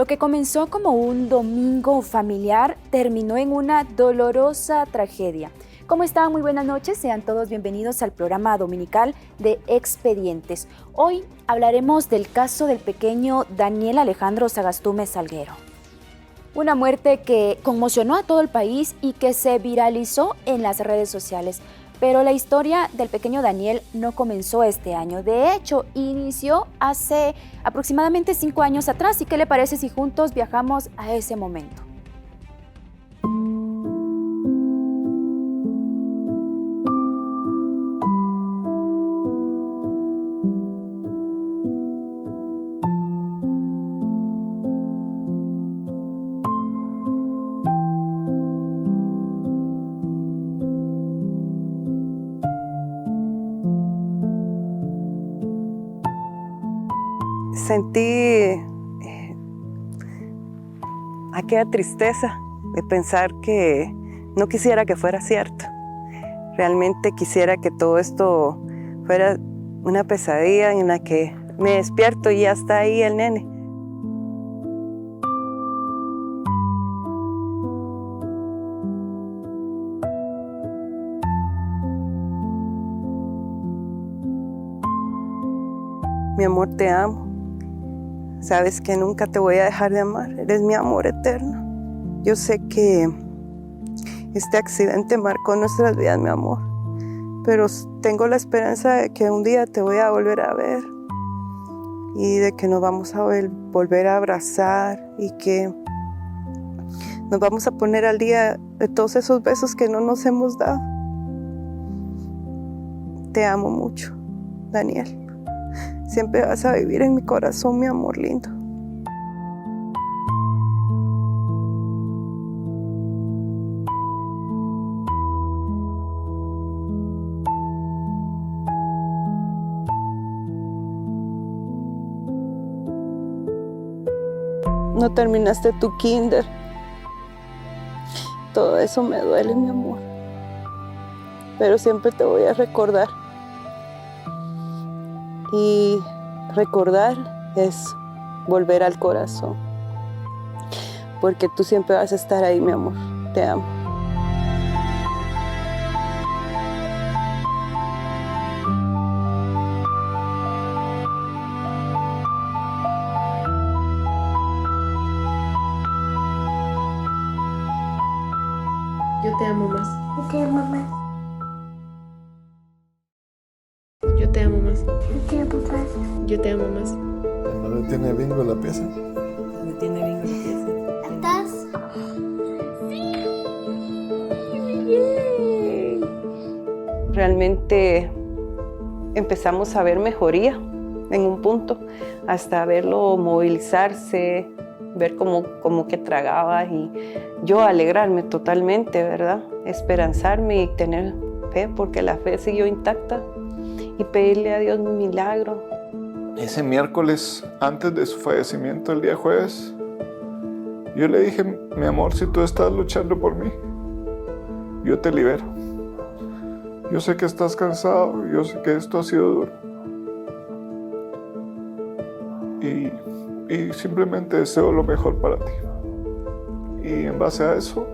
Lo que comenzó como un domingo familiar terminó en una dolorosa tragedia. ¿Cómo están? Muy buenas noches. Sean todos bienvenidos al programa dominical de Expedientes. Hoy hablaremos del caso del pequeño Daniel Alejandro Sagastume Salguero. Una muerte que conmocionó a todo el país y que se viralizó en las redes sociales. Pero la historia del pequeño Daniel no comenzó este año. De hecho, inició hace aproximadamente 5 años atrás. ¿Y qué le parece si juntos viajamos a ese momento? Sentí aquella tristeza de pensar que no quisiera que fuera cierto. Realmente quisiera que todo esto fuera una pesadilla en la que me despierto y ya está ahí el nene. Mi amor, te amo. Sabes que nunca te voy a dejar de amar. Eres mi amor eterno. Yo sé que este accidente marcó nuestras vidas, mi amor. Pero tengo la esperanza de que un día te voy a volver a ver. Y de que nos vamos a volver a abrazar. Y que nos vamos a poner al día de todos esos besos que no nos hemos dado. Te amo mucho, Daniel. Siempre vas a vivir en mi corazón, mi amor lindo. No terminaste tu kinder. Todo eso me duele, mi amor. Pero siempre te voy a recordar. Y recordar es volver al corazón. Porque tú siempre vas a estar ahí, mi amor. Te amo. Yo te amo más. Yo te amo más. Yo te amo más. Yo te amo más. Yo te amo más. ¿No le tiene bingo la pieza? ¿Me tiene bien la pieza? ¿Estás? Realmente empezamos a ver mejoría en un punto, hasta verlo movilizarse, ver cómo que tragaba y yo alegrarme totalmente, ¿verdad? Esperanzarme y tener fe, porque la fe siguió intacta, y pedirle a Dios un milagro. Ese miércoles, antes de su fallecimiento, el día jueves, yo le dije, mi amor, si tú estás luchando por mí, yo te libero. Yo sé que estás cansado, yo sé que esto ha sido duro. Y simplemente deseo lo mejor para ti. Y en base a eso,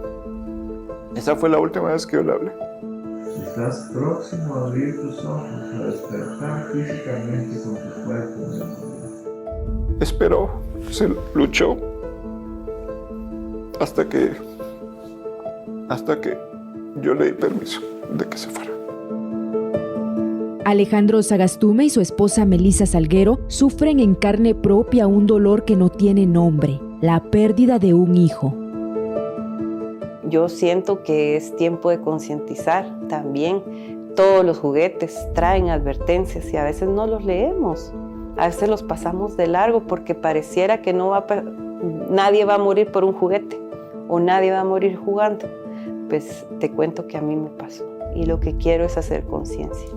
esa fue la última vez que yo le hablé. Estás próximo a abrir tus ojos, a despertar físicamente con tu cuerpo. Esperó, se luchó hasta que yo le di permiso de que se fuera. Alejandro Sagastume y su esposa Melissa Salguero sufren en carne propia un dolor que no tiene nombre, la pérdida de un hijo. Yo siento que es tiempo de concientizar también. Todos los juguetes traen advertencias y a veces no los leemos. A veces los pasamos de largo porque pareciera que nadie va a morir por un juguete o nadie va a morir jugando. Pues te cuento que a mí me pasó y lo que quiero es hacer conciencia.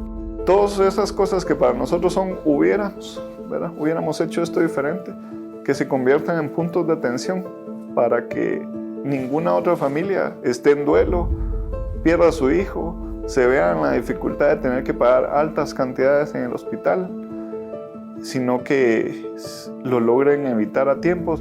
Todas esas cosas que para nosotros son hubiéramos hecho esto diferente, que se conviertan en puntos de atención para que ninguna otra familia esté en duelo, pierda a su hijo, se vea en la dificultad de tener que pagar altas cantidades en el hospital, sino que lo logren evitar a tiempo.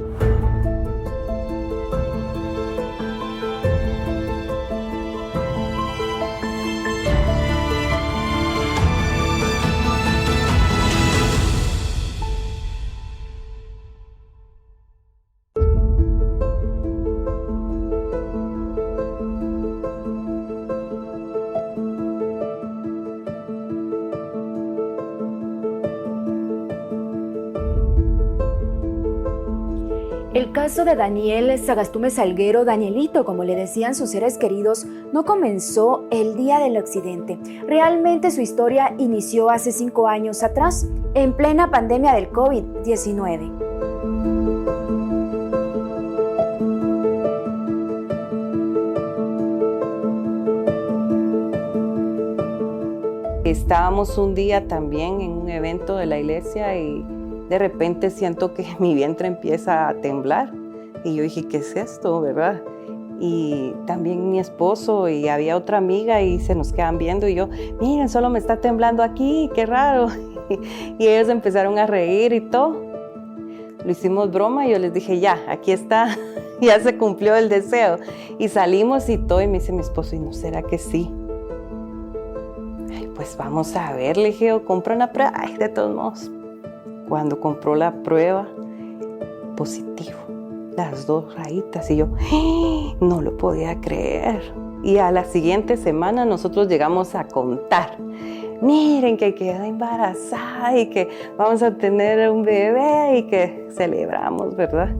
El caso de Daniel Sagastume Salguero, Danielito, como le decían sus seres queridos, no comenzó el día del accidente. Realmente su historia inició hace 5 años atrás, en plena pandemia del COVID-19. Estábamos un día también en un evento de la iglesia y de repente siento que mi vientre empieza a temblar y yo dije, ¿qué es esto, verdad? Y también mi esposo y había otra amiga y se nos quedan viendo y yo, miren, solo me está temblando aquí, qué raro. Y ellos empezaron a reír y todo. Lo hicimos broma y yo les dije, ya, aquí está, ya se cumplió el deseo. Y salimos y todo y me dice mi esposo, ¿y no será que sí? Ay, pues vamos a ver, le dije, compra una prueba. Ay, de todos modos. Cuando compró la prueba, positivo, las 2 rayitas y yo no lo podía creer. Y a la siguiente semana nosotros llegamos a contar, miren que queda embarazada y que vamos a tener un bebé y que celebramos, ¿verdad?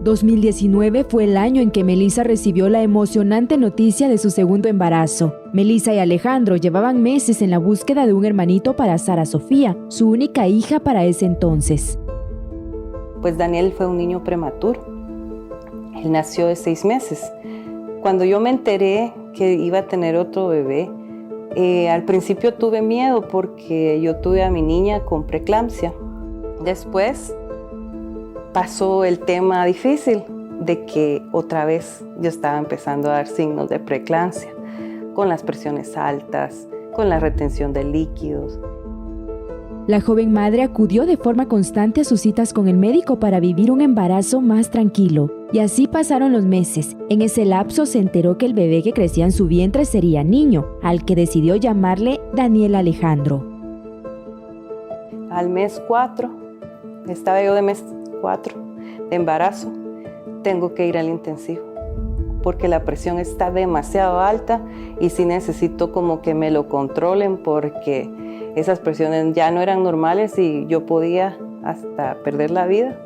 2019 fue el año en que Melissa recibió la emocionante noticia de su segundo embarazo. Melissa y Alejandro llevaban meses en la búsqueda de un hermanito para Sara Sofía, su única hija para ese entonces. Pues Daniel fue un niño prematuro. Él nació de 6 meses. Cuando yo me enteré que iba a tener otro bebé, al principio tuve miedo porque yo tuve a mi niña con preeclampsia. Después pasó el tema difícil de que otra vez yo estaba empezando a dar signos de preeclampsia, con las presiones altas, con la retención de líquidos. La joven madre acudió de forma constante a sus citas con el médico para vivir un embarazo más tranquilo. Y así pasaron los meses. En ese lapso se enteró que el bebé que crecía en su vientre sería niño, al que decidió llamarle Daniel Alejandro. Al mes 4, estaba yo de mes 4 de embarazo, tengo que ir al intensivo porque la presión está demasiado alta y sí necesito como que me lo controlen porque esas presiones ya no eran normales y yo podía hasta perder la vida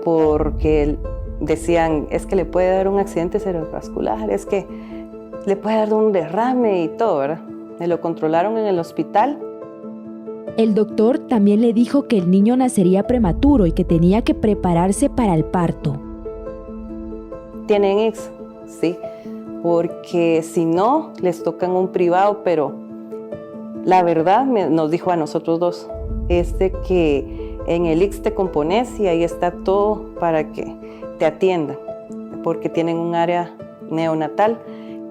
porque decían, es que le puede dar un accidente cerebrovascular, es que le puede dar un derrame y todo, ¿verdad? Me lo controlaron en el hospital. El doctor también le dijo que el niño nacería prematuro y que tenía que prepararse para el parto. Tienen ICS, sí, porque si no, les tocan un privado, pero la verdad nos dijo a nosotros dos, que en el ICS te compones y ahí está todo para que te atiendan, porque tienen un área neonatal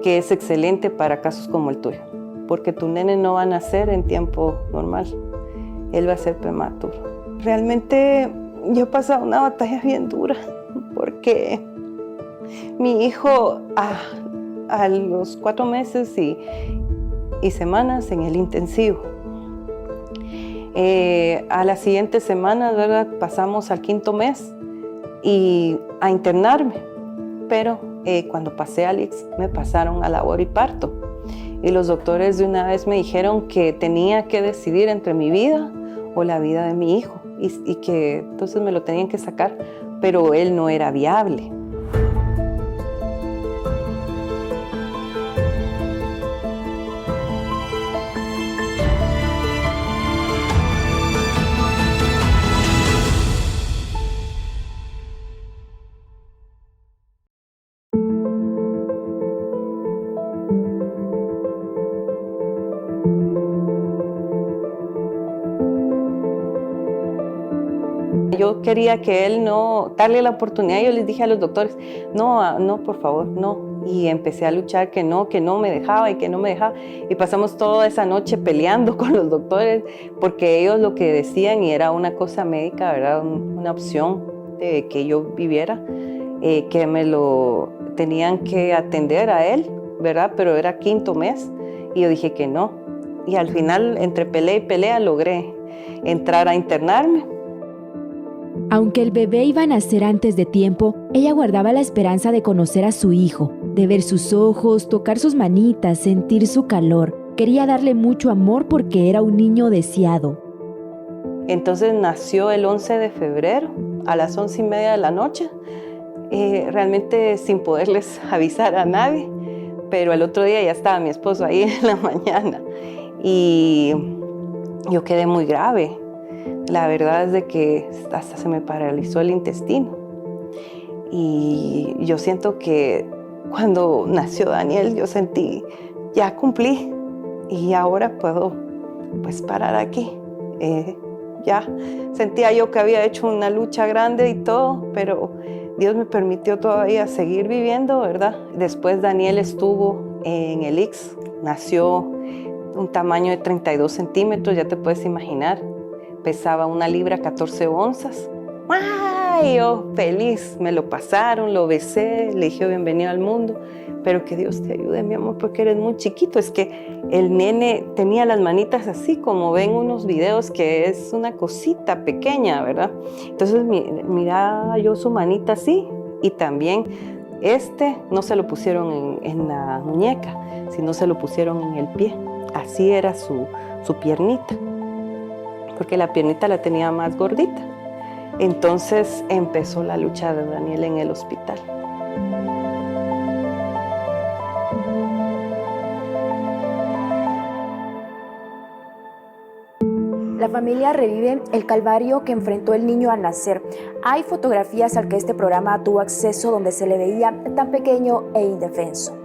que es excelente para casos como el tuyo, porque tu nene no va a nacer en tiempo normal, él va a ser prematuro. Realmente yo he pasado una batalla bien dura, porque mi hijo a los 4 meses y semanas en el intensivo. A las siguientes semanas, ¿verdad? Pasamos al 5.º mes y a internarme, pero cuando pasé al ICS me pasaron a labor y parto y los doctores de una vez me dijeron que tenía que decidir entre mi vida o la vida de mi hijo y que entonces me lo tenían que sacar, pero él no era viable. Yo quería que él no, darle la oportunidad, yo les dije a los doctores, no, por favor, no. Y empecé a luchar que no me dejaba y que no me dejaba. Y pasamos toda esa noche peleando con los doctores, porque ellos lo que decían, y era una cosa médica, ¿verdad? Una opción de que yo viviera, que me lo tenían que atender a él, ¿verdad? Pero era 5.º mes, y yo dije que no. Y al final, entre pelea y pelea, logré entrar a internarme. Aunque el bebé iba a nacer antes de tiempo, ella guardaba la esperanza de conocer a su hijo, de ver sus ojos, tocar sus manitas, sentir su calor. Quería darle mucho amor porque era un niño deseado. Entonces nació el 11 de febrero a las 11:30 de la noche, realmente sin poderles avisar a nadie, pero el otro día ya estaba mi esposo ahí en la mañana y yo quedé muy grave. La verdad es de que hasta se me paralizó el intestino y yo siento que cuando nació Daniel yo sentí, ya cumplí y ahora puedo pues parar aquí. Ya sentía yo que había hecho una lucha grande y todo, pero Dios me permitió todavía seguir viviendo, ¿verdad? Después Daniel estuvo en el ICS, nació un tamaño de 32 centímetros, ya te puedes imaginar. Pesaba 1 libra 14 onzas. ¡Ay! Yo feliz, me lo pasaron, lo besé, le dije bienvenido al mundo, pero que Dios te ayude, mi amor, porque eres muy chiquito. Es que el nene tenía las manitas así, como ven unos videos, que es una cosita pequeña, ¿verdad? Entonces miraba yo su manita así, y también no se lo pusieron en la muñeca, sino se lo pusieron en el pie. Así era su piernita, porque la piernita la tenía más gordita. Entonces empezó la lucha de Daniel en el hospital. La familia revive el calvario que enfrentó el niño al nacer. Hay fotografías al que este programa tuvo acceso donde se le veía tan pequeño e indefenso.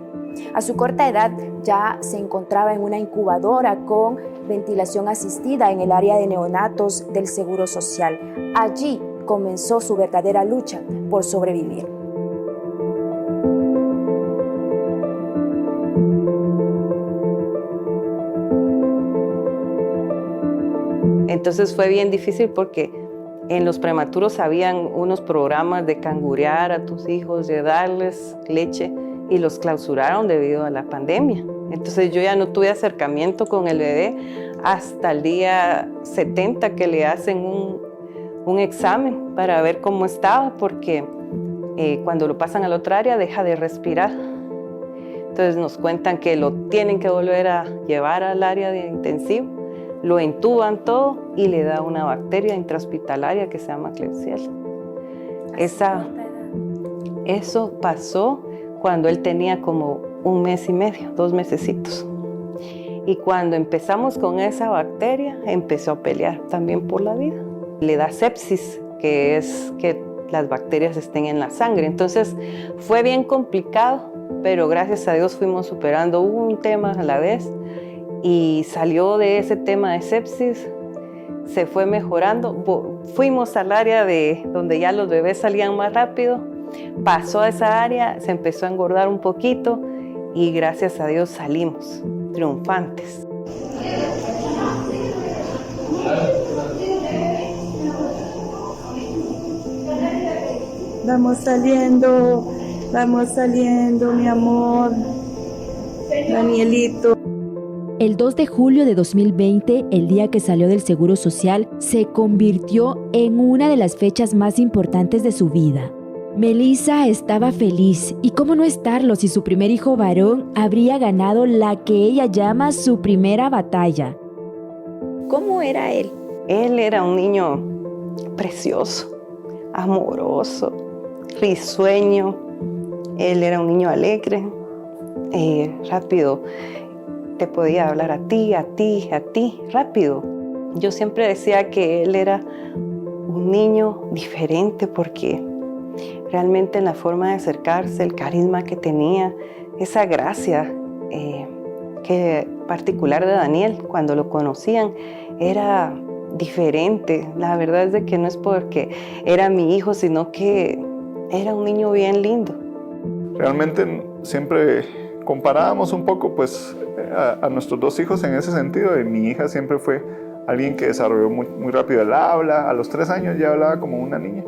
A su corta edad ya se encontraba en una incubadora con ventilación asistida en el área de neonatos del Seguro Social. Allí comenzó su verdadera lucha por sobrevivir. Entonces fue bien difícil porque en los prematuros habían unos programas de cangurear a tus hijos, de darles leche, y los clausuraron debido a la pandemia. Entonces yo ya no tuve acercamiento con el bebé hasta el día 70 que le hacen un examen para ver cómo estaba, porque cuando lo pasan a la otra área deja de respirar. Entonces nos cuentan que lo tienen que volver a llevar al área de intensivo, lo entuban todo y le da una bacteria intrahospitalaria que se llama Klebsiella. Eso pasó cuando él tenía como 1 mes y medio, 2 mesecitos. Y cuando empezamos con esa bacteria, empezó a pelear también por la vida. Le da sepsis, que es que las bacterias estén en la sangre. Entonces fue bien complicado, pero gracias a Dios fuimos superando un tema a la vez y salió de ese tema de sepsis, se fue mejorando. Fuimos al área donde ya los bebés salían más rápido. Pasó a esa área, se empezó a engordar un poquito y gracias a Dios salimos triunfantes. Vamos saliendo, mi amor, Danielito. El 2 de julio de 2020, el día que salió del Seguro Social, se convirtió en una de las fechas más importantes de su vida. Melissa estaba feliz, y cómo no estarlo si su primer hijo varón habría ganado la que ella llama su primera batalla. ¿Cómo era él? Él era un niño precioso, amoroso, risueño. Él era un niño alegre, rápido. Te podía hablar a ti, rápido. Yo siempre decía que él era un niño diferente porque realmente en la forma de acercarse, el carisma que tenía, esa gracia particular de Daniel, cuando lo conocían, era diferente. La verdad es de que no es porque era mi hijo, sino que era un niño bien lindo. Realmente siempre comparábamos un poco pues, a nuestros 2 hijos en ese sentido. Y mi hija siempre fue alguien que desarrolló muy rápido el habla. A los 3 años ya hablaba como una niña.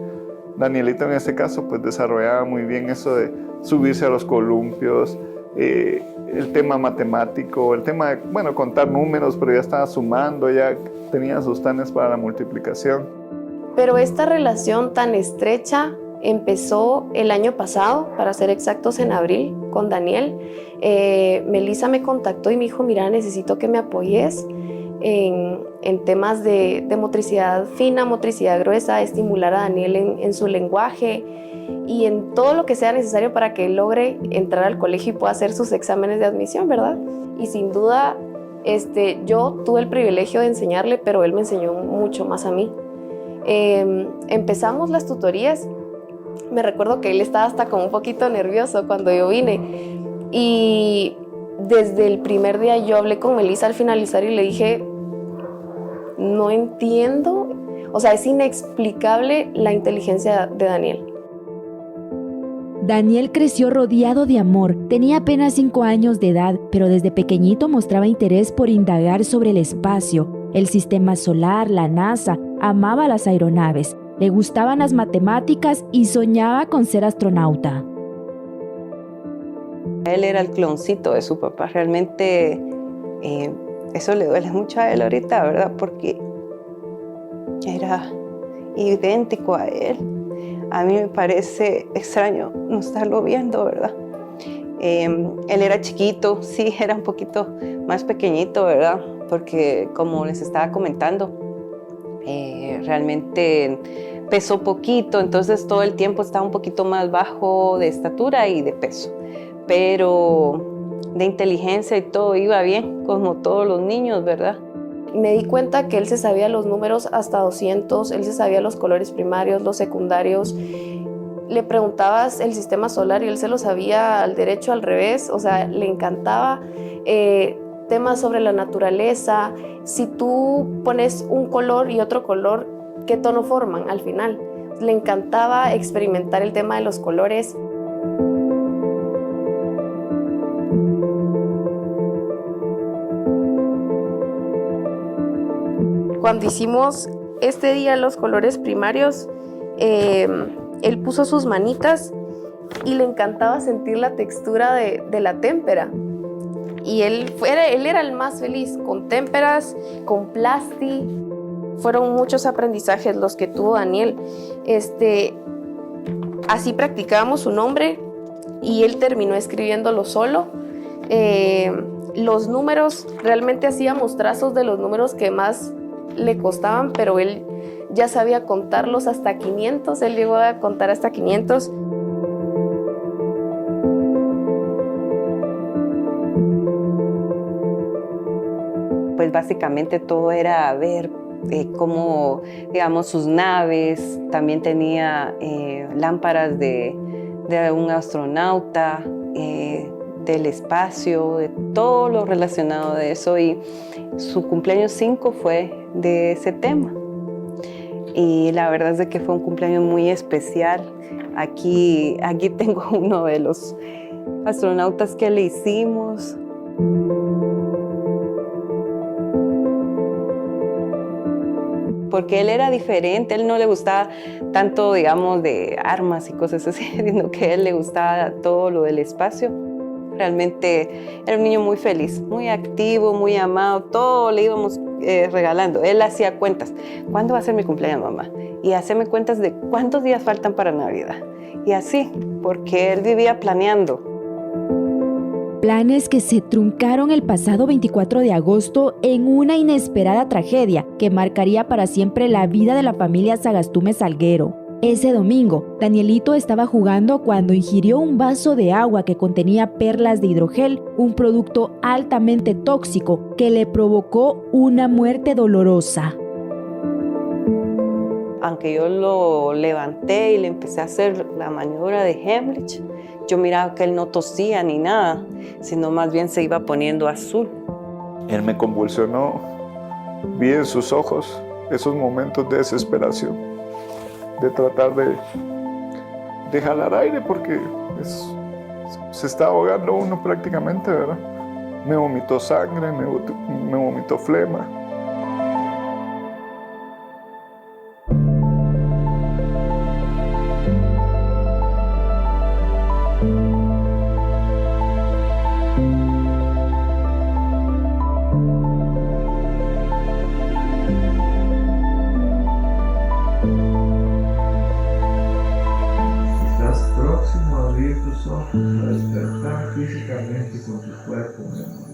Danielito en este caso pues desarrollaba muy bien eso de subirse a los columpios, el tema matemático, el tema de, contar números, pero ya estaba sumando, ya tenía sus tanes para la multiplicación. Pero esta relación tan estrecha empezó el año pasado, para ser exactos en abril, con Daniel. Melissa me contactó y me dijo, mira, necesito que me apoyes en en temas de motricidad fina, motricidad gruesa, estimular a Daniel en su lenguaje y en todo lo que sea necesario para que él logre entrar al colegio y pueda hacer sus exámenes de admisión, ¿verdad? Y sin duda, yo tuve el privilegio de enseñarle, pero él me enseñó mucho más a mí. Empezamos las tutorías. Me recuerdo que él estaba hasta como un poquito nervioso cuando yo vine. Y desde el primer día yo hablé con Melissa al finalizar y le dije, no entiendo, o sea, es inexplicable la inteligencia de Daniel. Daniel creció rodeado de amor. Tenía apenas 5 años de edad, pero desde pequeñito mostraba interés por indagar sobre el espacio, el sistema solar, la NASA. Amaba las aeronaves, le gustaban las matemáticas y soñaba con ser astronauta. Él era el cloncito de su papá. Realmente eso le duele mucho a él ahorita, ¿verdad? Porque era idéntico a él. A mí me parece extraño no estarlo viendo, ¿verdad? Él era chiquito, sí, era un poquito más pequeñito, ¿verdad? Porque como les estaba comentando, realmente pesó poquito, entonces todo el tiempo estaba un poquito más bajo de estatura y de peso. Pero de inteligencia y todo iba bien, como todos los niños, ¿verdad? Me di cuenta que él se sabía los números hasta 200, él se sabía los colores primarios, los secundarios. Le preguntabas el sistema solar y él se lo sabía al derecho, al revés, o sea, le encantaba. Temas sobre la naturaleza, si tú pones un color y otro color, ¿qué tono forman al final? Le encantaba experimentar el tema de los colores. Cuando hicimos este día los colores primarios, él puso sus manitas y le encantaba sentir la textura de la témpera. Y él era el más feliz con témperas, con plasti. Fueron muchos aprendizajes los que tuvo Daniel. Así practicábamos su nombre y él terminó escribiéndolo solo. Los números, realmente hacíamos trazos de los números que más le costaban, pero él ya sabía contarlos hasta 500, él llegó a contar hasta 500. Pues básicamente todo era ver cómo, digamos, sus naves, también tenía lámparas de un astronauta, del espacio, de todo lo relacionado de eso, y su cumpleaños 5 fue de ese tema. Y la verdad es de que fue un cumpleaños muy especial. Aquí tengo uno de los astronautas que le hicimos. Porque él era diferente, él no le gustaba tanto, digamos, de armas y cosas así, sino que a él le gustaba todo lo del espacio. Realmente era un niño muy feliz, muy activo, muy amado, todo le íbamos regalando. Él hacía cuentas, ¿cuándo va a ser mi cumpleaños, mamá? Y haceme cuentas de cuántos días faltan para Navidad. Y así, porque él vivía planeando. Planes que se truncaron el pasado 24 de agosto en una inesperada tragedia que marcaría para siempre la vida de la familia Sagastume Salguero. Ese domingo, Danielito estaba jugando cuando ingirió un vaso de agua que contenía perlas de hidrogel, un producto altamente tóxico que le provocó una muerte dolorosa. Aunque yo lo levanté y le empecé a hacer la maniobra de Heimlich, yo miraba que él no tosía ni nada, sino más bien se iba poniendo azul. Él me convulsionó, vi en sus ojos esos momentos de desesperación, de tratar de jalar aire porque se está ahogando uno prácticamente, ¿verdad? Me vomitó sangre, me vomitó flema. Próximo a abrir tus ojos, a despertar físicamente con tu cuerpo, mi amor.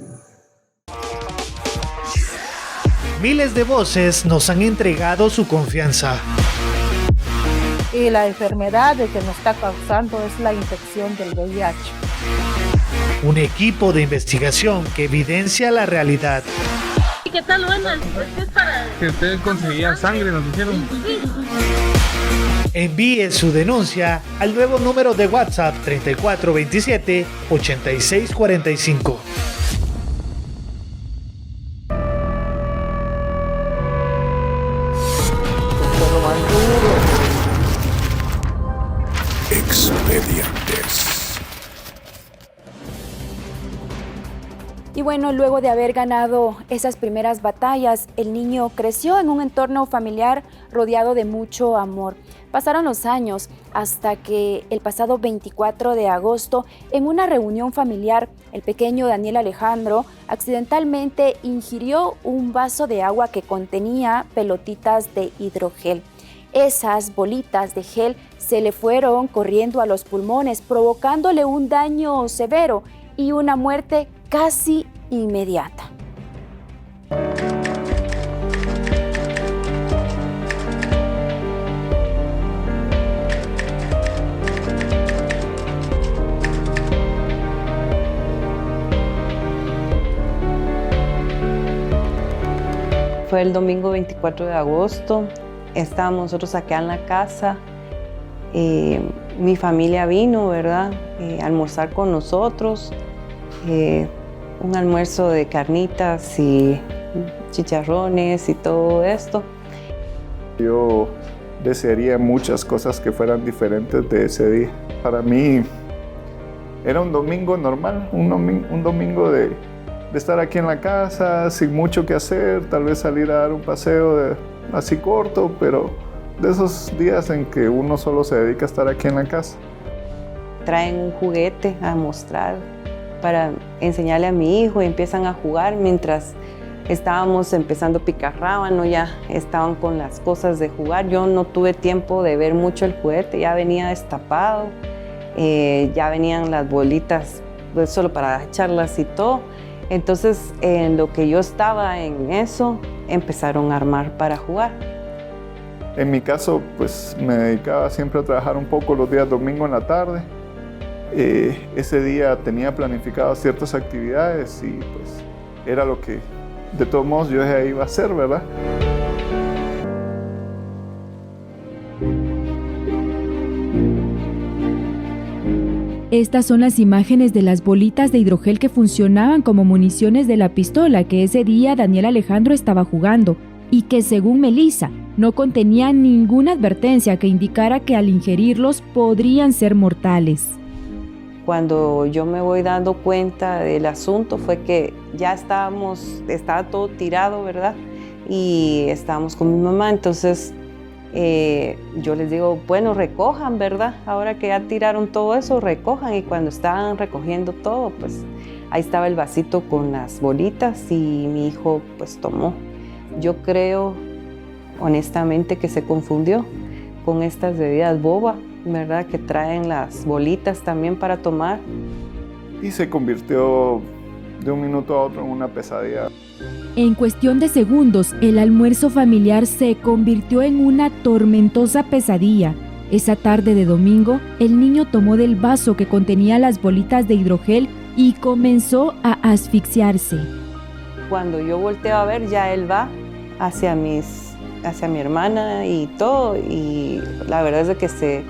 Miles de voces nos han entregado su confianza. Y la enfermedad que nos está causando es la infección del VIH. Un equipo de investigación que evidencia la realidad. ¿Y qué tal, buenas? Es para... Que ustedes conseguían sangre, nos dijeron. Envíe su denuncia al nuevo número de WhatsApp 3427 8645. Expedientes. Y bueno, luego de haber ganado esas primeras batallas, el niño creció en un entorno familiar rodeado de mucho amor. Pasaron los años hasta que el pasado 24 de agosto, en una reunión familiar, el pequeño Daniel Alejandro accidentalmente ingirió un vaso de agua que contenía pelotitas de hidrogel. Esas bolitas de gel se le fueron corriendo a los pulmones, provocándole un daño severo y una muerte casi inmediata. Fue el domingo 24 de agosto, estábamos nosotros acá en la casa, mi familia vino, ¿verdad?, a almorzar con nosotros, un almuerzo de carnitas y chicharrones y todo esto. Yo desearía muchas cosas que fueran diferentes de ese día. Para mí era un domingo normal, un domingo de estar aquí en la casa, sin mucho que hacer, tal vez salir a dar un paseo así corto, pero de esos días en que uno solo se dedica a estar aquí en la casa. Traen un juguete a mostrar para enseñarle a mi hijo y empiezan a jugar mientras estábamos empezando a picar rábano, ya estaban con las cosas de jugar. Yo no tuve tiempo de ver mucho el juguete, ya venía destapado, ya venían las bolitas pues, solo para echarlas y todo. Entonces, en lo que yo estaba en eso, empezaron a armar para jugar. En mi caso, pues me dedicaba siempre a trabajar un poco los días domingo en la tarde. Ese día tenía planificadas ciertas actividades y pues era lo que de todos modos yo ya iba a hacer, ¿verdad? Estas son las imágenes de las bolitas de hidrogel que funcionaban como municiones de la pistola que ese día Daniel Alejandro estaba jugando y que, según Melissa, no contenían ninguna advertencia que indicara que al ingerirlos podrían ser mortales. Cuando yo me voy dando cuenta del asunto fue que ya estaba todo tirado, ¿verdad? Y estábamos con mi mamá, entonces yo les digo, bueno, recojan, ¿verdad? Ahora que ya tiraron todo eso, recojan. Y cuando estaban recogiendo todo, pues ahí estaba el vasito con las bolitas y mi hijo pues tomó. Yo creo honestamente que se confundió con estas bebidas boba, ¿verdad? Que traen las bolitas también para tomar. Y se convirtió de un minuto a otro en una pesadilla. En cuestión de segundos, el almuerzo familiar se convirtió en una tormentosa pesadilla. Esa tarde de domingo, el niño tomó del vaso que contenía las bolitas de hidrogel y comenzó a asfixiarse. Cuando yo volteo a ver, ya él va hacia mi hermana y todo, y la verdad es de que se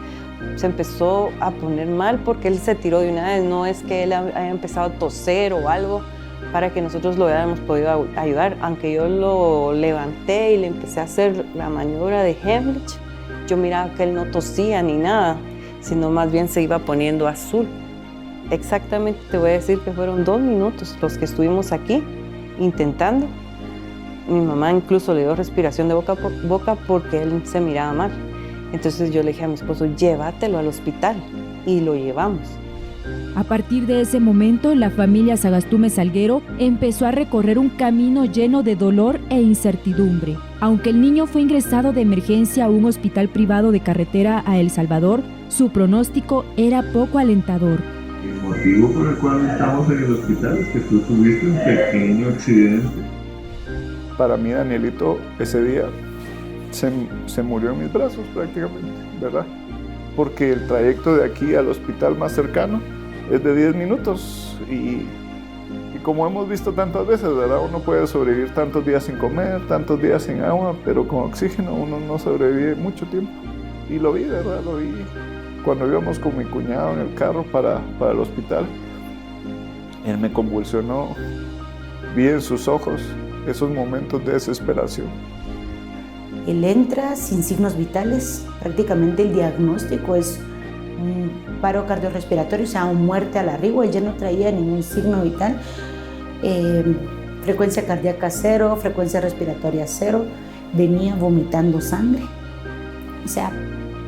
empezó a poner mal porque él se tiró de una vez. No es que él haya empezado a toser o algo para que nosotros lo hubiéramos podido ayudar. Aunque yo lo levanté y le empecé a hacer la maniobra de Heimlich, yo miraba que él no tosía ni nada, sino más bien se iba poniendo azul. Exactamente te voy a decir que fueron 2 minutos los que estuvimos aquí intentando. Mi mamá incluso le dio respiración de boca por boca porque él se miraba mal. Entonces yo le dije a mi esposo, llévatelo al hospital, y lo llevamos. A partir de ese momento, la familia Sagastume Salguero empezó a recorrer un camino lleno de dolor e incertidumbre. Aunque el niño fue ingresado de emergencia a un hospital privado de carretera a El Salvador, su pronóstico era poco alentador. El motivo por el cual estamos en el hospital es que tú tuviste un pequeño accidente. para mí Danielito ese día se murió en mis brazos prácticamente, ¿verdad? Porque el trayecto de aquí al hospital más cercano es de 10 minutos y como hemos visto tantas veces, ¿verdad? Uno puede sobrevivir tantos días sin comer, tantos días sin agua, pero con oxígeno uno no sobrevive mucho tiempo. Y lo vi, ¿verdad? Lo vi cuando íbamos con mi cuñado en el carro para el hospital. Él me convulsionó, vi en sus ojos esos momentos de desesperación. Él entra sin signos vitales, prácticamente el diagnóstico es un paro cardiorrespiratorio, o sea, una muerte al arribo. Él ya no traía ningún signo vital, frecuencia cardíaca 0, frecuencia respiratoria 0, venía vomitando sangre, o sea,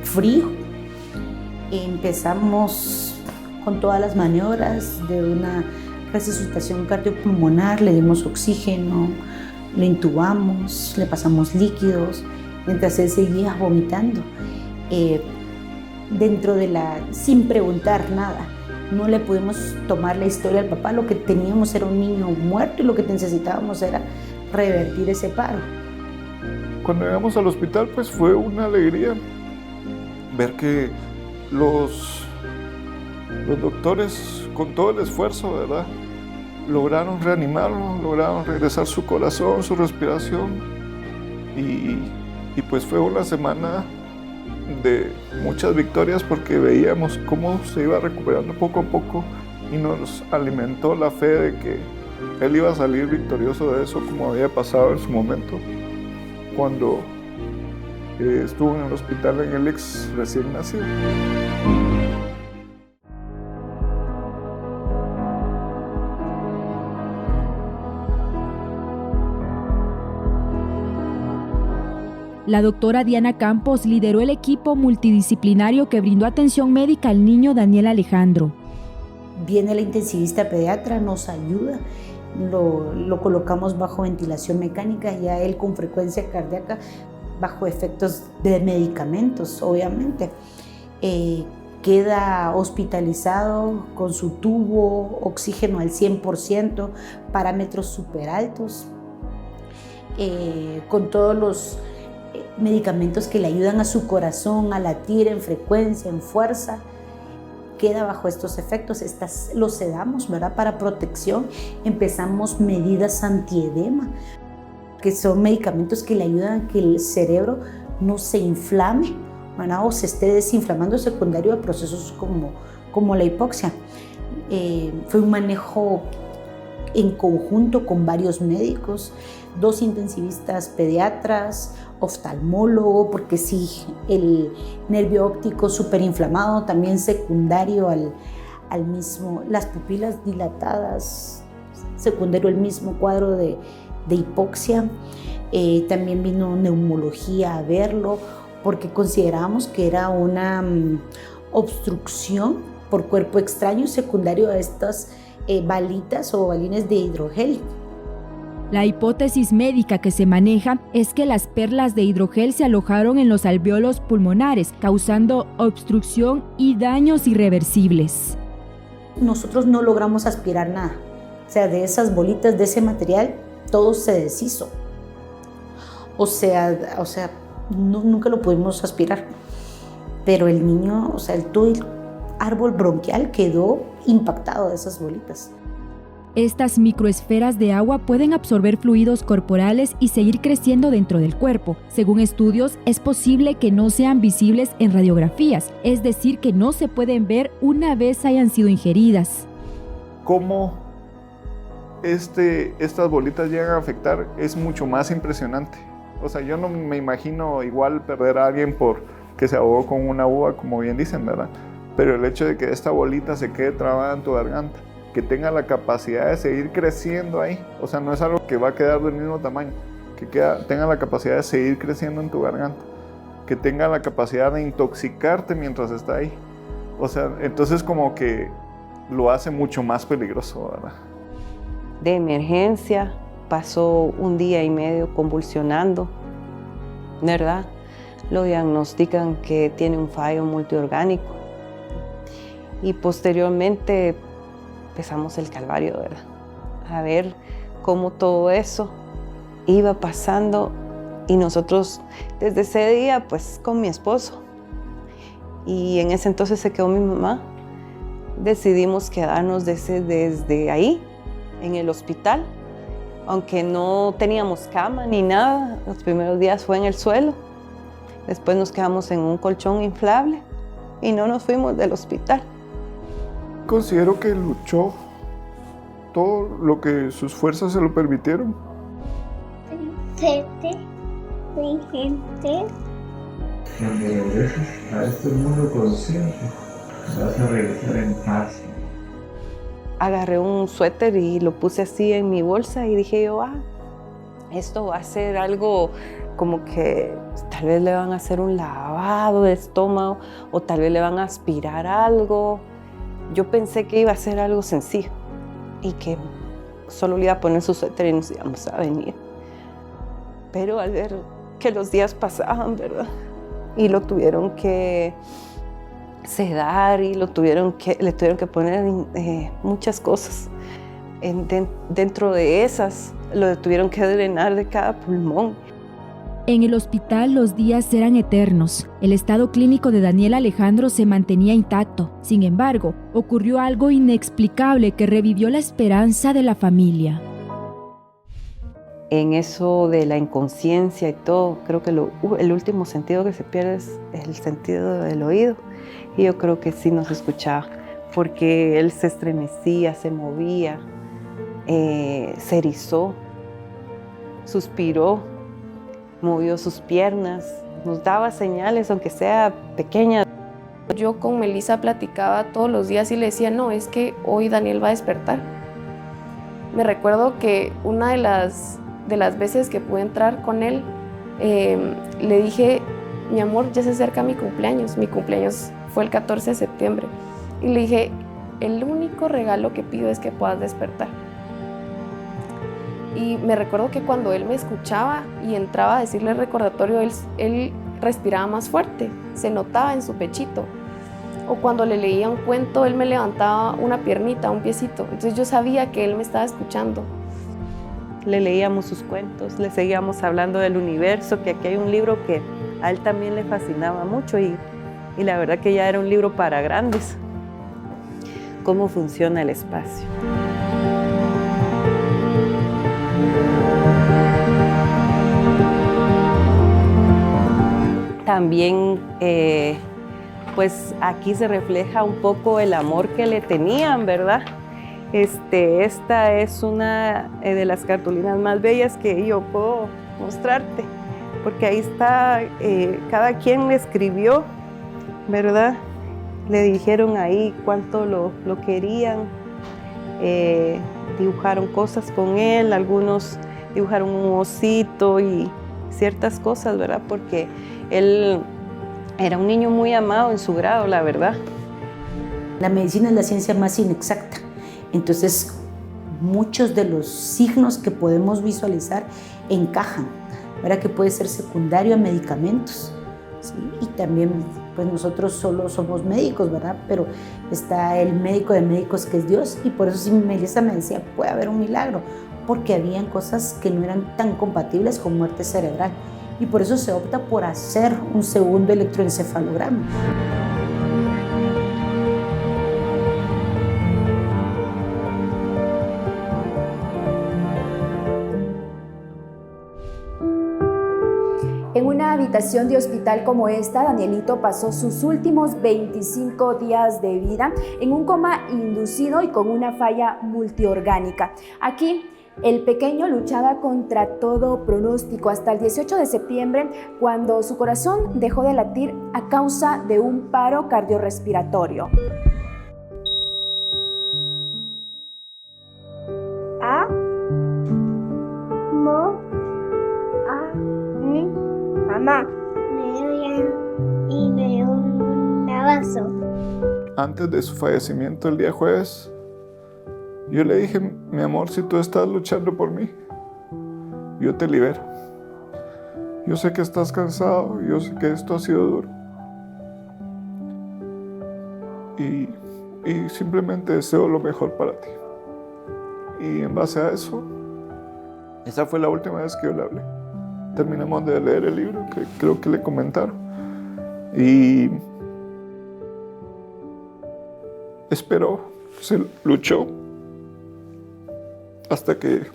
frío. Empezamos con todas las maniobras de una resucitación cardiopulmonar, le dimos oxígeno, lo intubamos, le pasamos líquidos, mientras él seguía vomitando. Sin preguntar nada, no le pudimos tomar la historia al papá, lo que teníamos era un niño muerto y lo que necesitábamos era revertir ese paro. Cuando llegamos al hospital, pues fue una alegría ver que los doctores, con todo el esfuerzo, ¿verdad?, lograron reanimarlo, lograron regresar su corazón, su respiración y pues fue una semana de muchas victorias porque veíamos cómo se iba recuperando poco a poco y nos alimentó la fe de que él iba a salir victorioso de eso, como había pasado en su momento cuando estuvo en el hospital en el ex recién nacido. La doctora Diana Campos lideró el equipo multidisciplinario que brindó atención médica al niño Daniel Alejandro. Viene la intensivista pediatra, nos ayuda, lo colocamos bajo ventilación mecánica, ya él con frecuencia cardíaca, bajo efectos de medicamentos, obviamente. Queda hospitalizado con su tubo, oxígeno al 100%, parámetros súper altos, con todos los medicamentos que le ayudan a su corazón a latir en frecuencia, en fuerza. Queda bajo estos efectos, los sedamos, ¿verdad?, para protección. Empezamos medidas antiedema, que son medicamentos que le ayudan a que el cerebro no se inflame, ¿verdad?, o se esté desinflamando, secundario a procesos como la hipoxia. Fue un manejo en conjunto con varios médicos, 2 intensivistas pediatras, oftalmólogo, porque sí, el nervio óptico súper inflamado, también secundario al mismo, las pupilas dilatadas, secundario al mismo cuadro de hipoxia. También vino neumología a verlo, porque considerábamos que era una obstrucción por cuerpo extraño secundario a estas balitas o balines de hidrogel. La hipótesis médica que se maneja es que las perlas de hidrogel se alojaron en los alvéolos pulmonares, causando obstrucción y daños irreversibles. Nosotros no logramos aspirar nada. O sea, de esas bolitas, de ese material, todo se deshizo. O sea, nunca lo pudimos aspirar. Pero el niño, todo el árbol bronquial quedó impactado de esas bolitas. Estas microesferas de agua pueden absorber fluidos corporales y seguir creciendo dentro del cuerpo. Según estudios, es posible que no sean visibles en radiografías, es decir, que no se pueden ver una vez hayan sido ingeridas. ¿Cómo estas bolitas llegan a afectar? Es mucho más impresionante. O sea, yo no me imagino igual perder a alguien porque se ahogó con una uva, como bien dicen, ¿verdad? Pero el hecho de que esta bolita se quede trabada en tu garganta, que tenga la capacidad de seguir creciendo ahí, o sea, no es algo que va a quedar del mismo tamaño, que tenga la capacidad de seguir creciendo en tu garganta, que tenga la capacidad de intoxicarte mientras está ahí. O sea, entonces como que lo hace mucho más peligroso, ¿verdad? De emergencia, pasó 1 día y medio convulsionando, ¿verdad? Lo diagnostican que tiene un fallo multiorgánico y posteriormente empezamos el calvario, ¿verdad? A ver cómo todo eso iba pasando y nosotros desde ese día pues con mi esposo y en ese entonces se quedó mi mamá, decidimos quedarnos desde ahí en el hospital, aunque no teníamos cama ni nada. Los primeros días fue en el suelo, después nos quedamos en un colchón inflable y no nos fuimos del hospital. Considero que luchó todo lo que sus fuerzas se lo permitieron. Mi gente. Cuando regreses a este mundo consciente, vas a regresar en paz. Agarré un suéter y lo puse así en mi bolsa y dije yo, esto va a ser algo como que tal vez le van a hacer un lavado de estómago o tal vez le van a aspirar algo. Yo pensé que iba a ser algo sencillo y que solo le iba a poner su suéter y nos íbamos a venir. Pero al ver que los días pasaban, ¿verdad? Y lo tuvieron que sedar y le tuvieron que poner muchas cosas. Dentro de esas, lo tuvieron que drenar de cada pulmón. En el hospital los días eran eternos. El estado clínico de Daniel Alejandro se mantenía intacto. Sin embargo, ocurrió algo inexplicable que revivió la esperanza de la familia. En eso de la inconsciencia y todo, creo que el último sentido que se pierde es el sentido del oído. Y yo creo que sí nos escuchaba, porque él se estremecía, se movía, se erizó, suspiró, movió sus piernas, nos daba señales, aunque sea pequeñas. Yo con Melissa platicaba todos los días y le decía, no, es que hoy Daniel va a despertar. Me recuerdo que una de las veces que pude entrar con él, le dije, mi amor, ya se acerca mi cumpleaños fue el 14 de septiembre, y le dije, el único regalo que pido es que puedas despertar. Y me recuerdo que cuando él me escuchaba y entraba a decirle el recordatorio, él respiraba más fuerte, se notaba en su pechito. O cuando le leía un cuento, él me levantaba una piernita, un piecito. Entonces yo sabía que él me estaba escuchando. Le leíamos sus cuentos, le seguíamos hablando del universo, que aquí hay un libro que a él también le fascinaba mucho y la verdad que ya era un libro para grandes. Cómo funciona el espacio. También pues aquí se refleja un poco el amor que le tenían, ¿verdad? Esta es una de las cartulinas más bellas que yo puedo mostrarte, porque ahí está, cada quien le escribió, ¿verdad? Le dijeron ahí cuánto lo querían, dibujaron cosas con él, algunos dibujaron un osito y ciertas cosas, ¿verdad? Porque él era un niño muy amado en su grado, la verdad. La medicina es la ciencia más inexacta. Entonces, muchos de los signos que podemos visualizar encajan, ¿verdad? Que puede ser secundario a medicamentos, ¿sí? Y también, pues nosotros solo somos médicos, ¿verdad? Pero está el médico de médicos que es Dios, y por eso sí Melissa me decía, puede haber un milagro, porque habían cosas que no eran tan compatibles con muerte cerebral, y por eso se opta por hacer un segundo electroencefalograma. En una habitación de hospital como esta, Danielito pasó sus últimos 25 días de vida en un coma inducido y con una falla multiorgánica. Aquí, el pequeño luchaba contra todo pronóstico hasta el 18 de septiembre, cuando su corazón dejó de latir a causa de un paro cardiorrespiratorio. Mamá, me dio un abrazo. Antes de su fallecimiento el día jueves, yo le dije, mi amor, si tú estás luchando por mí, yo te libero. Yo sé que estás cansado, yo sé que esto ha sido duro. Y simplemente deseo lo mejor para ti. Y en base a eso, Esa fue la última vez que yo le hablé. Terminamos de leer el libro, que creo que le comentaron. Y esperó, se luchó hasta que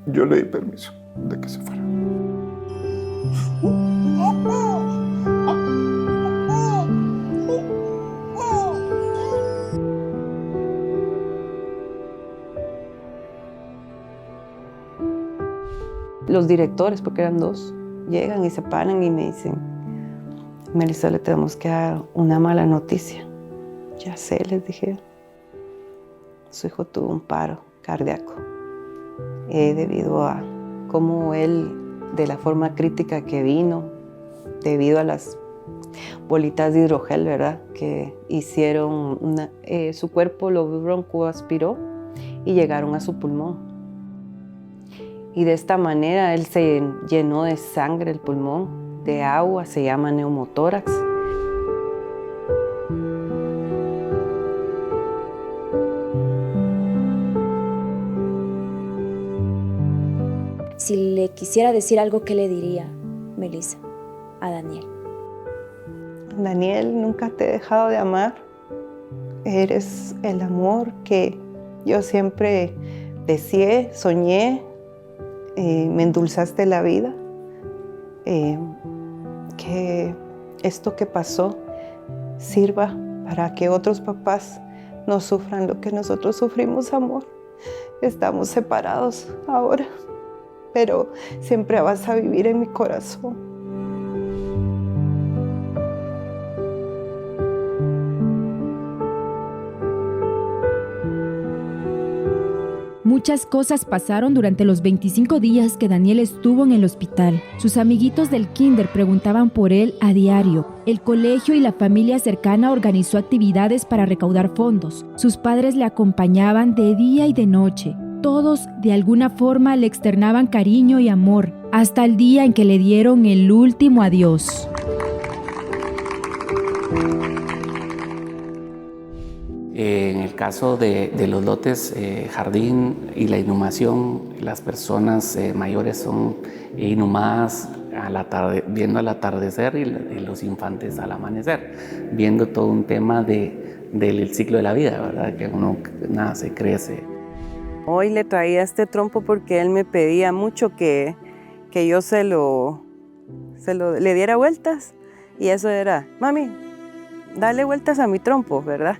yo le di permiso de que se fuera. Los directores, porque eran 2, llegan y se paran y me dicen: Melissa, le tenemos que dar una mala noticia. Ya sé, les dije. Su hijo tuvo un paro cardíaco debido a cómo él, de la forma crítica que vino, debido a las bolitas de hidrogel, ¿verdad? Que hicieron, su cuerpo lo broncoaspiró y llegaron a su pulmón. Y de esta manera él se llenó de sangre el pulmón, de agua, se llama neumotórax. Si le quisiera decir algo, ¿qué le diría, Melissa, a Daniel? Daniel, nunca te he dejado de amar. Eres el amor que yo siempre deseé, soñé. Me endulzaste la vida. Que esto que pasó sirva para que otros papás no sufran lo que nosotros sufrimos, amor. Estamos separados ahora, pero siempre vas a vivir en mi corazón. Muchas cosas pasaron durante los 25 días que Daniel estuvo en el hospital. Sus amiguitos del kinder preguntaban por él a diario. El colegio y la familia cercana organizó actividades para recaudar fondos. Sus padres le acompañaban de día y de noche. Todos, de alguna forma, le externaban cariño y amor, hasta el día en que le dieron el último adiós. En el caso de los lotes jardín y la inhumación, las personas mayores son inhumadas viendo el atardecer y los infantes al amanecer, viendo todo un tema del ciclo de la vida, ¿verdad? Que uno nace, crece. Hoy le traía este trompo porque él me pedía mucho que yo le diera vueltas, y eso era: mami, dale vueltas a mi trompo, ¿verdad?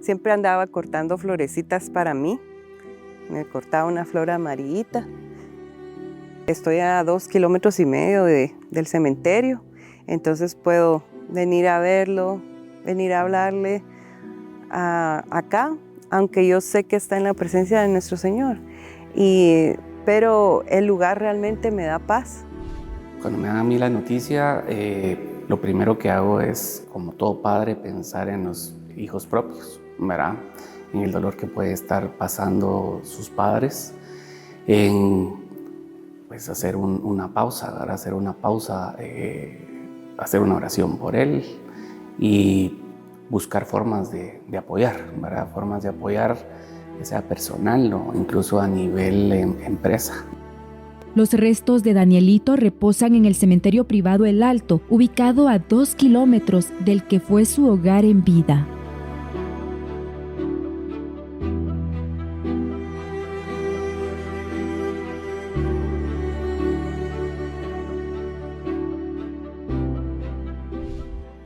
Siempre andaba cortando florecitas para mí. Me cortaba una flor amarillita. Estoy a 2,5 kilómetros del cementerio, entonces puedo venir a verlo, venir a hablarle acá, aunque yo sé que está en la presencia de nuestro Señor. Pero el lugar realmente me da paz. Cuando me dan a mí la noticia, lo primero que hago es, como todo padre, pensar en los hijos propios, ¿verdad? En el dolor que puede estar pasando sus padres, en pues hacer una pausa, ¿verdad? Hacer una pausa, hacer una oración por él y buscar formas de apoyar, ¿verdad? Formas de apoyar, ya sea personal o incluso a nivel empresa. Los restos de Danielito reposan en el cementerio privado El Alto, ubicado a 2 kilómetros del que fue su hogar en vida.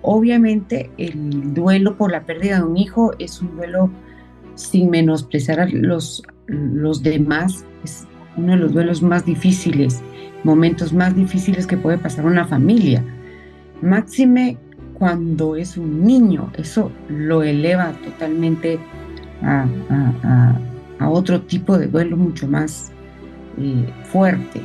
Obviamente el duelo por la pérdida de un hijo es un duelo sin menospreciar a los demás. Es uno de los duelos más difíciles, momentos más difíciles que puede pasar una familia. Máxime cuando es un niño, eso lo eleva totalmente a otro tipo de duelo mucho más fuerte.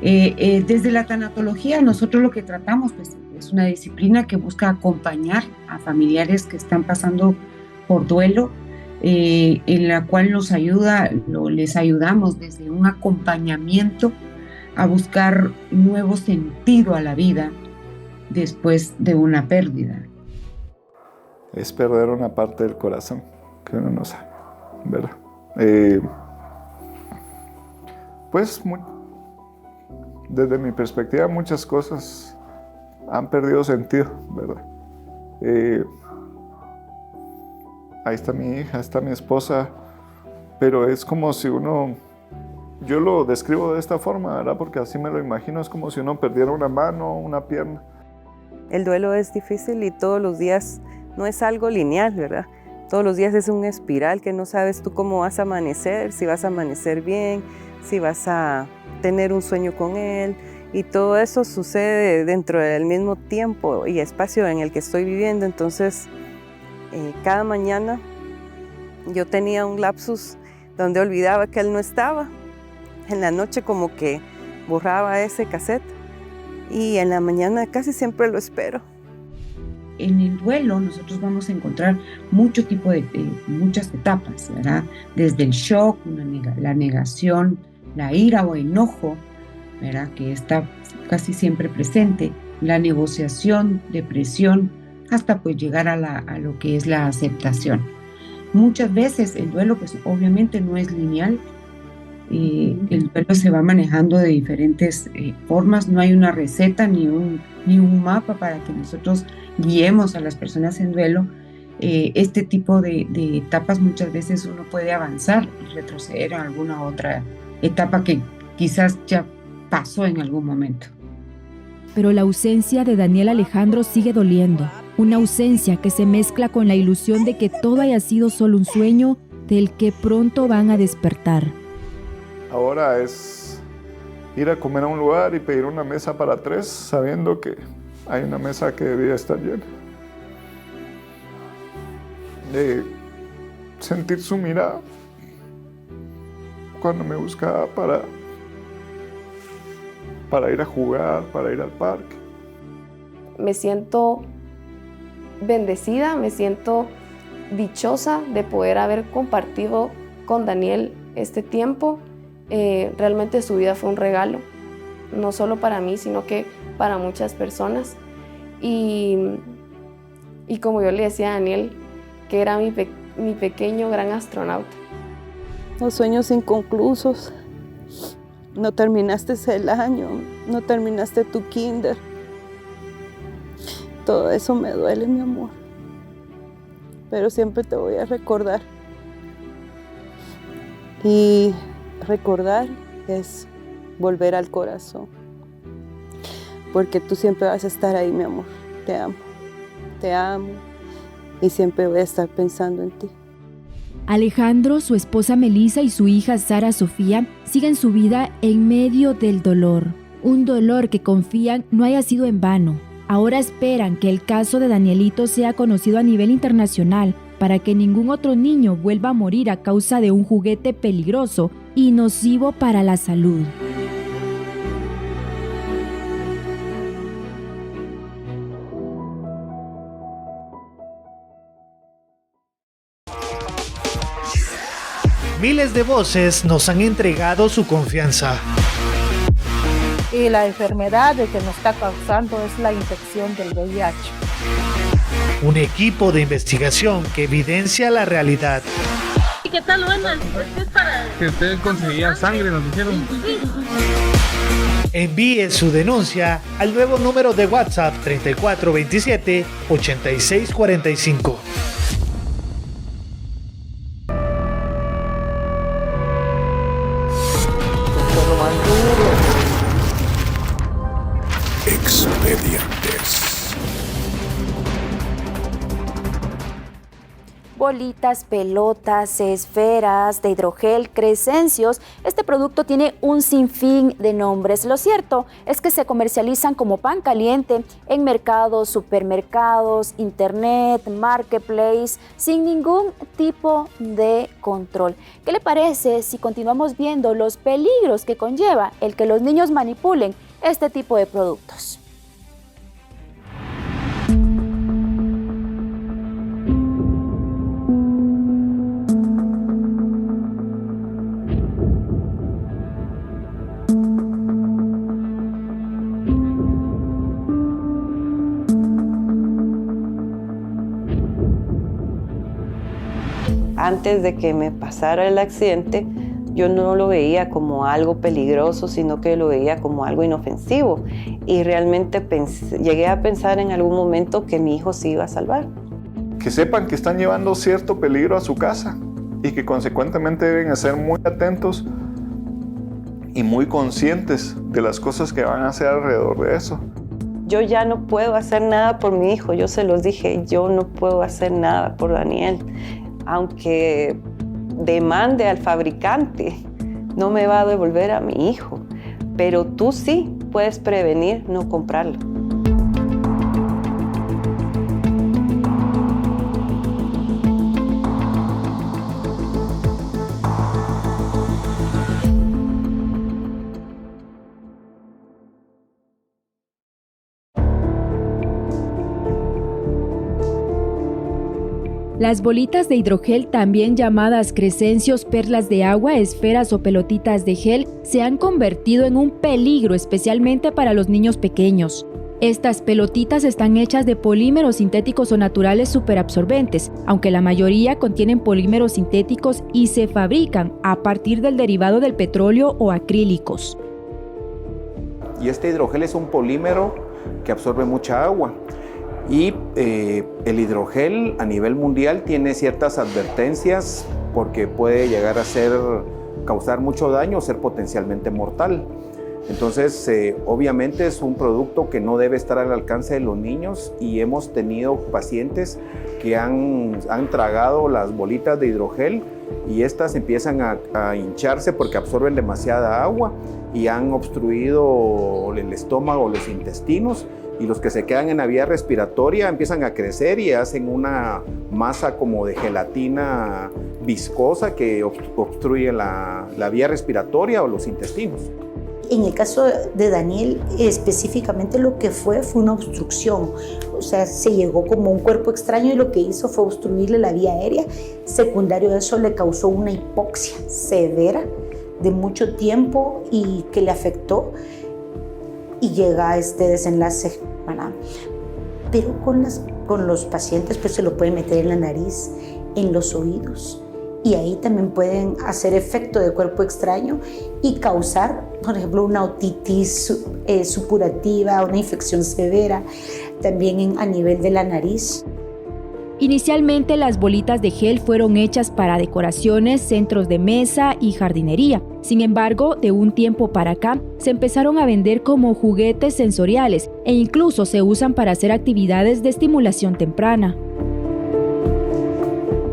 Desde la tanatología nosotros lo que tratamos pues, es una disciplina que busca acompañar a familiares que están pasando por duelo, en la cual les ayudamos desde un acompañamiento a buscar nuevo sentido a la vida después de una pérdida. Es perder una parte del corazón que uno no sabe, ¿verdad? Pues desde mi perspectiva muchas cosas han perdido sentido, ¿verdad? Ahí está mi hija, está mi esposa, pero es como si yo lo describo de esta forma, ¿verdad? Porque así me lo imagino, es como si uno perdiera una mano, una pierna. El duelo es difícil y todos los días no es algo lineal, ¿verdad? Todos los días es una espiral que no sabes tú cómo vas a amanecer, si vas a amanecer bien, si vas a tener un sueño con él, y todo eso sucede dentro del mismo tiempo y espacio en el que estoy viviendo. Entonces, cada mañana yo tenía un lapsus donde olvidaba que él no estaba. En la noche como que borraba ese cassette y en la mañana casi siempre lo espero. En el duelo nosotros vamos a encontrar muchas etapas, ¿verdad? Desde el shock, la negación, la ira o enojo, ¿verdad? Que está casi siempre presente, la negociación, depresión, hasta pues llegar a lo que es la aceptación. Muchas veces el duelo pues obviamente no es lineal, el duelo se va manejando de diferentes formas, no hay una receta ni un mapa para que nosotros guiemos a las personas en duelo. Este tipo de etapas muchas veces uno puede avanzar y retroceder a alguna otra etapa que quizás ya pasó en algún momento. Pero la ausencia de Daniel Alejandro sigue doliendo, una ausencia que se mezcla con la ilusión de que todo haya sido solo un sueño del que pronto van a despertar. Ahora es ir a comer a un lugar y pedir una mesa para 3, sabiendo que hay una mesa que debía estar llena. De sentir su mirada cuando me buscaba para ir a jugar, para ir al parque. Me siento bendecida, me siento dichosa de poder haber compartido con Daniel este tiempo. Realmente su vida fue un regalo, no solo para mí, sino que para muchas personas. Y como yo le decía a Daniel, que era mi pequeño gran astronauta. Los sueños inconclusos. No terminaste el año, no terminaste tu kinder. Todo eso me duele, mi amor. Pero siempre te voy a recordar. Y recordar es volver al corazón. Porque tú siempre vas a estar ahí, mi amor. Te amo. Te amo. Y siempre voy a estar pensando en ti. Alejandro, su esposa Melissa y su hija Sara Sofía siguen su vida en medio del dolor. Un dolor que confían no haya sido en vano. Ahora esperan que el caso de Danielito sea conocido a nivel internacional para que ningún otro niño vuelva a morir a causa de un juguete peligroso y nocivo para la salud. Miles de voces nos han entregado su confianza. Y la enfermedad que nos está causando es la infección del VIH. Un equipo de investigación que evidencia la realidad. ¿Y qué tal, buenas? Es para... Que usted conseguía sangre, nos dijeron. Sí. Envíe su denuncia al nuevo número de WhatsApp 3427 8645. Expedientes. Bolitas, pelotas, esferas de hidrogel, Crescencios. Este producto tiene un sinfín de nombres. Lo cierto es que se comercializan como pan caliente en mercados, supermercados, internet, marketplace, sin ningún tipo de control. ¿Qué le parece si continuamos viendo los peligros que conlleva el que los niños manipulen este tipo de productos? antes de que me pasara el accidente, yo no lo veía como algo peligroso, sino que lo veía como algo inofensivo. Y realmente llegué a pensar en algún momento que mi hijo se iba a salvar. Que sepan que están llevando cierto peligro a su casa y que consecuentemente deben ser muy atentos y muy conscientes de las cosas que van a hacer alrededor de eso. Yo ya no puedo hacer nada por mi hijo, yo se los dije, yo no puedo hacer nada por Daniel. Aunque demande al fabricante, no me va a devolver a mi hijo, pero tú sí puedes prevenir no comprarlo. Las bolitas de hidrogel, también llamadas crescencios, perlas de agua, esferas o pelotitas de gel, se han convertido en un peligro, especialmente para los niños pequeños. Estas pelotitas están hechas de polímeros sintéticos o naturales superabsorbentes, aunque la mayoría contienen polímeros sintéticos y se fabrican a partir del derivado del petróleo o acrílicos. Y este hidrogel es un polímero que absorbe mucha agua. Y el hidrogel a nivel mundial tiene ciertas advertencias porque puede llegar a causar mucho daño o ser potencialmente mortal. Entonces, obviamente es un producto que no debe estar al alcance de los niños y hemos tenido pacientes que han tragado las bolitas de hidrogel y estas empiezan a hincharse porque absorben demasiada agua y han obstruido el estómago, los intestinos. Y los que se quedan en la vía respiratoria empiezan a crecer y hacen una masa como de gelatina viscosa que obstruye la vía respiratoria o los intestinos. En el caso de Daniel, específicamente lo que fue una obstrucción. O sea, se llegó como un cuerpo extraño y lo que hizo fue obstruirle la vía aérea. Secundario a eso le causó una hipoxia severa de mucho tiempo y que le afectó. Y llega a este desenlace, ¿verdad? Pero con los pacientes pues se lo pueden meter en la nariz, en los oídos, y ahí también pueden hacer efecto de cuerpo extraño y causar, por ejemplo, una otitis supurativa, una infección severa, también a nivel de la nariz. Inicialmente las bolitas de gel fueron hechas para decoraciones, centros de mesa y jardinería. Sin embargo, de un tiempo para acá, se empezaron a vender como juguetes sensoriales e incluso se usan para hacer actividades de estimulación temprana.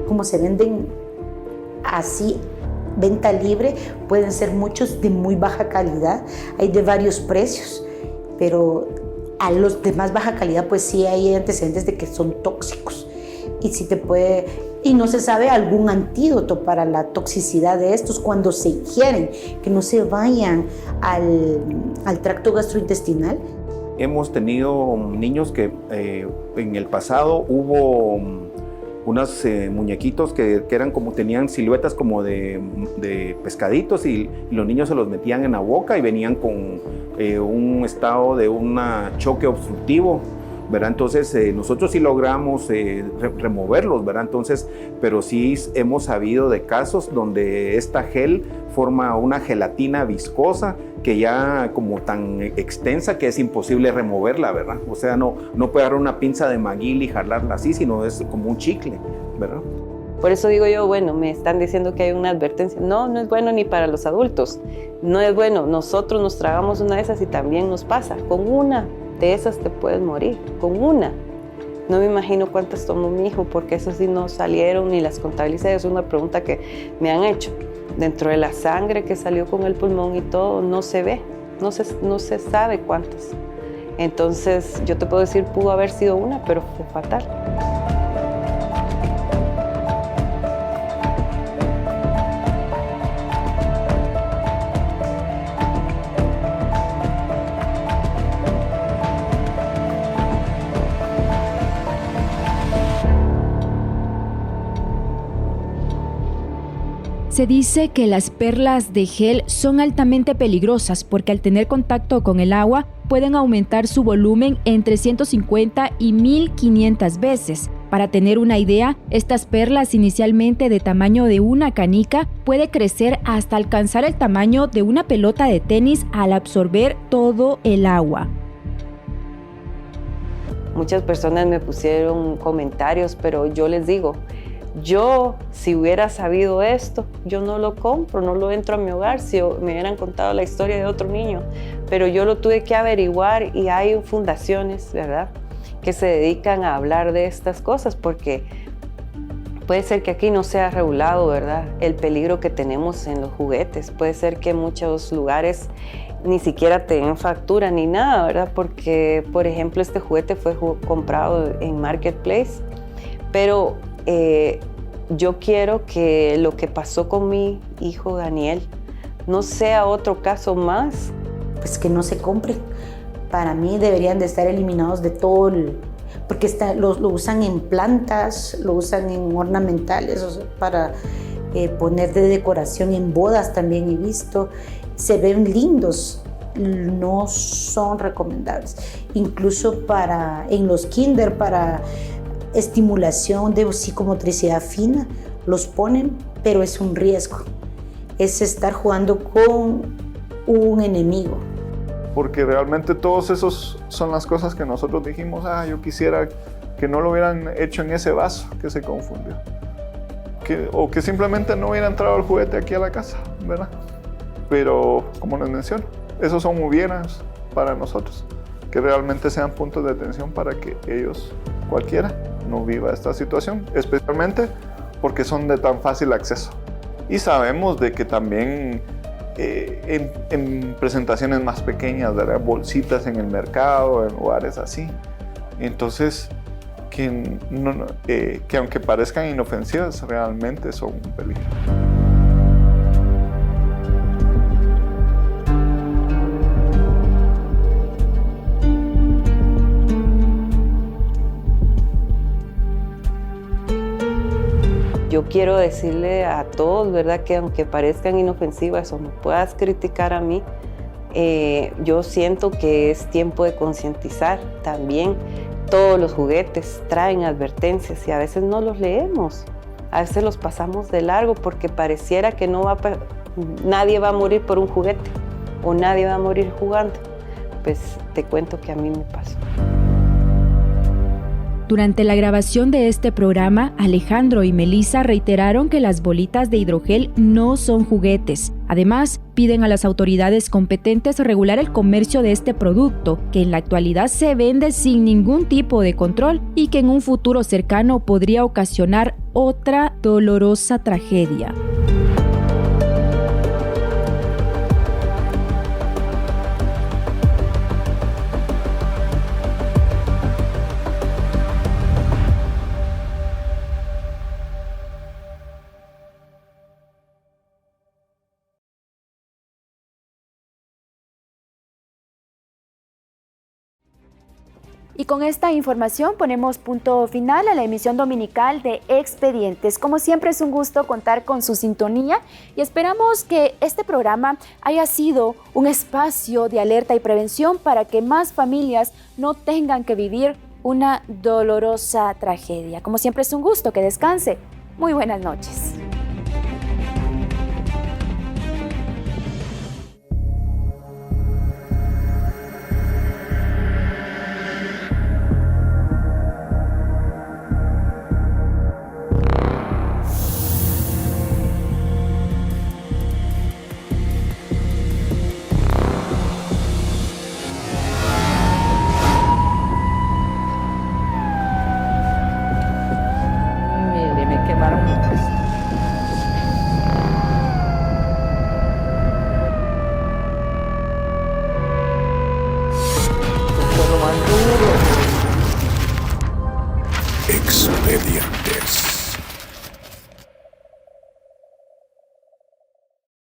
Como se venden así, venta libre, pueden ser muchos de muy baja calidad, hay de varios precios, pero a los de más baja calidad pues sí hay antecedentes de que son tóxicos. Y no se sabe algún antídoto para la toxicidad de estos cuando se ingieren, que no se vayan al tracto gastrointestinal. Hemos tenido niños que en el pasado hubo unos muñequitos que eran como, tenían siluetas como de pescaditos y los niños se los metían en la boca y venían con un estado de un choque obstructivo, ¿verdad? Entonces nosotros sí logramos removerlos, ¿verdad? Entonces, pero sí hemos sabido de casos donde esta gel forma una gelatina viscosa que ya como tan extensa que es imposible removerla, ¿verdad? O sea, no puede agarrar una pinza de McGill y jalarla así, sino es como un chicle, ¿verdad? Por eso digo yo, bueno, me están diciendo que hay una advertencia. No es bueno ni para los adultos. No es bueno. Nosotros nos tragamos una de esas y también nos pasa. Con una de esas te puedes morir, con una. No me imagino cuántas tomó mi hijo, porque eso sí no salieron ni las contabilicé. Es una pregunta que me han hecho. Dentro de la sangre que salió con el pulmón y todo, no se ve, no se sabe cuántas. Entonces, yo te puedo decir, pudo haber sido una, pero fue fatal. Se dice que las perlas de gel son altamente peligrosas porque al tener contacto con el agua pueden aumentar su volumen entre 150 y 1500 veces. Para tener una idea, estas perlas inicialmente de tamaño de una canica puede crecer hasta alcanzar el tamaño de una pelota de tenis al absorber todo el agua. Muchas personas me pusieron comentarios, pero yo les digo, yo si hubiera sabido esto, yo no lo compro, no lo entro a mi hogar si me hubieran contado la historia de otro niño, pero yo lo tuve que averiguar y hay fundaciones, ¿verdad?, que se dedican a hablar de estas cosas, porque puede ser que aquí no sea regulado, ¿verdad?, el peligro que tenemos en los juguetes. Puede ser que en muchos lugares ni siquiera te den factura ni nada, ¿verdad?, porque, por ejemplo, este juguete fue comprado en Marketplace, pero yo quiero que lo que pasó con mi hijo Daniel no sea otro caso más. Pues que no se compre. Para mí deberían de estar eliminados de todo porque lo usan en plantas, lo usan en ornamentales, o sea, para poner de decoración en bodas también he visto. Se ven lindos, no son recomendables. Incluso en los kinder, para estimulación de psicomotricidad fina, los ponen, pero es un riesgo. Es estar jugando con un enemigo. Porque realmente todos esos son las cosas que nosotros dijimos, yo quisiera que no lo hubieran hecho en ese vaso que se confundió. O que simplemente no hubiera entrado el juguete aquí a la casa, ¿verdad? Pero, como les menciono, esos son hubieras para nosotros, que realmente sean puntos de atención para que ellos, cualquiera, no viva esta situación, especialmente porque son de tan fácil acceso. Y sabemos de que también en presentaciones más pequeñas, ¿verdad?, bolsitas en el mercado, en lugares así. Entonces, que aunque parezcan inofensivas, realmente son un peligro. Yo quiero decirle a todos, ¿verdad?, que aunque parezcan inofensivas o me puedas criticar a mí, yo siento que es tiempo de concientizar también. Todos los juguetes traen advertencias y a veces no los leemos. A veces los pasamos de largo porque pareciera que nadie va a morir por un juguete o nadie va a morir jugando. Pues te cuento que a mí me pasó. Durante la grabación de este programa, Alejandro y Melissa reiteraron que las bolitas de hidrogel no son juguetes. Además, piden a las autoridades competentes regular el comercio de este producto, que en la actualidad se vende sin ningún tipo de control y que en un futuro cercano podría ocasionar otra dolorosa tragedia. Y con esta información ponemos punto final a la emisión dominical de Expedientes. Como siempre es un gusto contar con su sintonía y esperamos que este programa haya sido un espacio de alerta y prevención para que más familias no tengan que vivir una dolorosa tragedia. Como siempre es un gusto, que descanse. Muy buenas noches. Me quemaron.